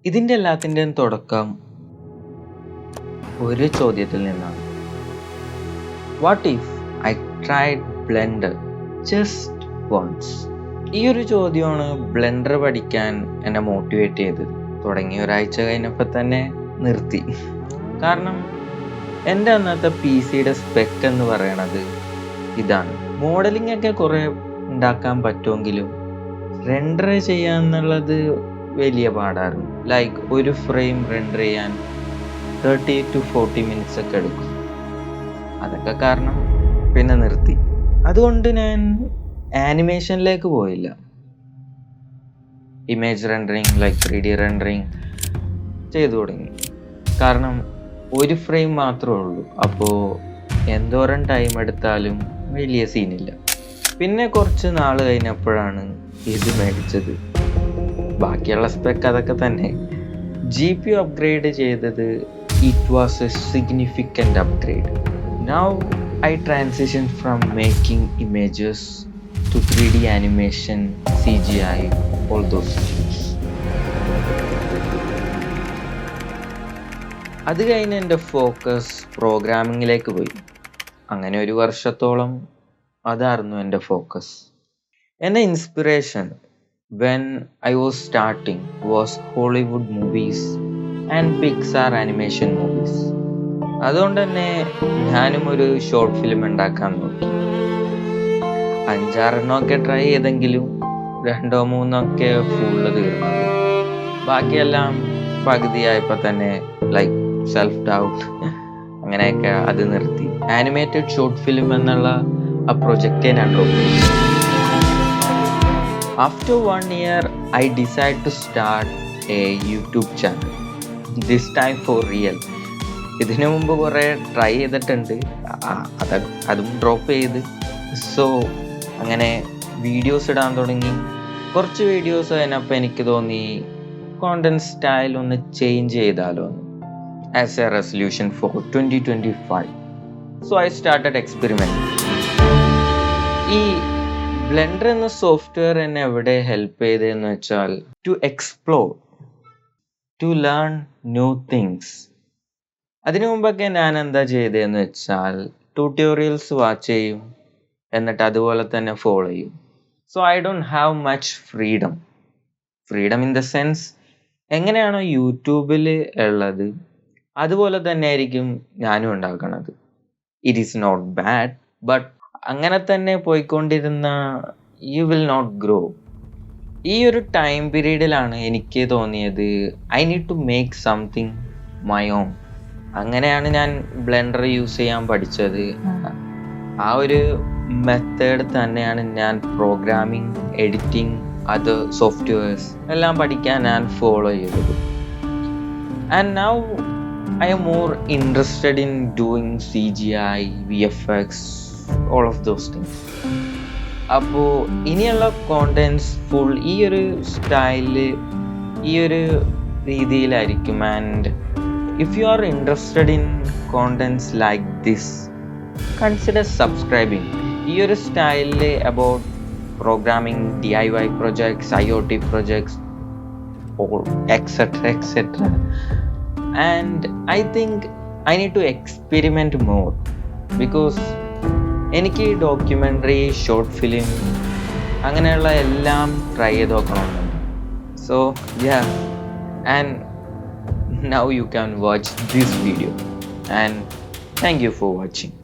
ഇതിൻ്റെ എല്ലാത്തിൻ്റെയും തുടക്കം ഒരു ചോദ്യത്തിൽ നിന്നാണ്. What if I tried blender just once? ഈ ഒരു ചോദ്യമാണ് ബ്ലെൻഡർ പഠിക്കാൻ എന്നെ മോട്ടിവേറ്റ് ചെയ്തത്. തുടങ്ങി ഒരാഴ്ച കഴിഞ്ഞപ്പോൾ തന്നെ നിർത്തി. കാരണം എൻ്റെ അന്നത്തെ PC-യുടെ സ്പെക്ക് എന്ന് പറയണത് ഇതാണ്. മോഡലിംഗ് ഒക്കെ കുറേ ഉണ്ടാക്കാൻ പറ്റുമെങ്കിലും റെൻഡർ ചെയ്യാന്നുള്ളത് വലിയ പാടായിരുന്നു. ലൈക്ക് ഒരു ഫ്രെയിം റെൻഡർ ചെയ്യാൻ 30 to 40 minutes ഒക്കെ എടുക്കും. അതൊക്കെ കാരണം പിന്നെ നിർത്തി. അതുകൊണ്ട് ഞാൻ ആനിമേഷനിലേക്ക് പോയില്ല. Image rendering, like 3D rendering ചെയ്തു തുടങ്ങി. കാരണം ഒരു ഫ്രെയിം മാത്രമേ ഉള്ളൂ, അപ്പോൾ എന്തോരം ടൈം എടുത്താലും വലിയ സീനില്ല. പിന്നെ കുറച്ച് നാൾ കഴിഞ്ഞപ്പോഴാണ് ഇത് മേടിച്ചത്. ബാക്കിയുള്ള സ്പെക്ക് അതൊക്കെ തന്നെ. GPU അപ്ഗ്രേഡ് ചെയ്തത് it was a significant upgrade. Now I transition from making images to 3D animation, CGI, all those things. അത് കഴിഞ്ഞ് എൻ്റെ ഫോക്കസ് പ്രോഗ്രാമിങ്ങിലേക്ക് പോയി. അങ്ങനെ ഒരു വർഷത്തോളം അതായിരുന്നു എൻ്റെ ഫോക്കസ്. എൻ്റെ inspiration when I was starting was Hollywood movies and Pixar animation movies. അതുകൊണ്ട് തന്നെ ഞാനും ഒരു ഷോർട്ട് ഫിലിം ഉണ്ടാക്കാൻ നോക്കി. 5-6 ട്രൈ ചെയ്തെങ്കിലും 2-3 ഫുള്ള് തീർന്നത്. ബാക്കിയെല്ലാം പകുതിയായപ്പോൾ തന്നെ ലൈക്ക് സെൽഫ് ഡൗട്ട് അങ്ങനെയൊക്കെ അത് നിർത്തി. ആനിമേറ്റഡ് ഷോർട്ട് ഫിലിം എന്നുള്ള ആ പ്രൊജക്റ്റ് ഞാൻ ഡ്രോപ്പ് ചെയ്തു. After 1 year, I decided to start a YouTube channel. This time for real. ഇതിനു മുമ്പ് കുറേ ട്രൈ ചെയ്തിട്ടുണ്ട്, അതും ഡ്രോപ്പ് ചെയ്ത്. സോ അങ്ങനെ വീഡിയോസ് ഇടാൻ തുടങ്ങി. കുറച്ച് വീഡിയോസ് കഴിഞ്ഞപ്പോൾ എനിക്ക് തോന്നി കോണ്ടന്റ് സ്റ്റൈൽ ഒന്ന് ചേഞ്ച് ചെയ്താലോ എന്ന്. As a resolution for 2025. So I started experiment. ഈ ബ്ലെൻഡർ എന്ന സോഫ്റ്റ്വെയർ എന്നെ എവിടെ ഹെൽപ്പ് ചെയ്തതെന്ന് വെച്ചാൽ to explore, to learn new things. അതിനു മുമ്പൊക്കെ ഞാൻ എന്താ ചെയ്തതെന്ന് വെച്ചാൽ ട്യൂട്ടോറിയൽസ് വാച്ച് ചെയ്യും, എന്നിട്ട് അതുപോലെ തന്നെ ഫോളോ ചെയ്യും. So I don't have much freedom in the sense എങ്ങനെയാണോ യൂട്യൂബിൽ ഉള്ളത് അതുപോലെ തന്നെ ആയിരിക്കും ഞാനും ഉണ്ടാക്കണത്. It is not bad, but അങ്ങനെ തന്നെ പോയിക്കൊണ്ടിരുന്ന യു വിൽ നോട്ട് ഗ്രോ. ഈ ഒരു ടൈം പീരീഡിലാണ് എനിക്ക് തോന്നിയത് I need to make something my own. അങ്ങനെയാണ് ഞാൻ ബ്ലെൻഡർ യൂസ് ചെയ്യാൻ പഠിച്ചത്. ആ ഒരു മെത്തേഡ് തന്നെയാണ് ഞാൻ പ്രോഗ്രാമിംഗ്, എഡിറ്റിംഗ്, അതർ സോഫ്റ്റ്വെയർസ് എല്ലാം പഠിക്കാൻ ഞാൻ ഫോളോ ചെയ്തത്. And now I am more interested in doing CGI, VFX, all of those things. അപ്പോൾ ഇനിയുള്ള കോണ്ടന്റ്സ് ഫുൾ ഈ ഒരു സ്റ്റൈലില്, ഈ ഒരു രീതിയിലായിരിക്കും. And if you are interested in contents like this, consider subscribing. ഈ ഒരു സ്റ്റൈലിൽ about programming, DIY projects, IoT projects, or etc. And I think I need to experiment more because എനിക്ക് ഡോക്യുമെൻ്ററി, ഷോർട്ട് ഫിലിം അങ്ങനെയുള്ള എല്ലാം try ചെയ്ത് നോക്കണമെന്നുണ്ട്. So and now you can watch this video and thank you for watching.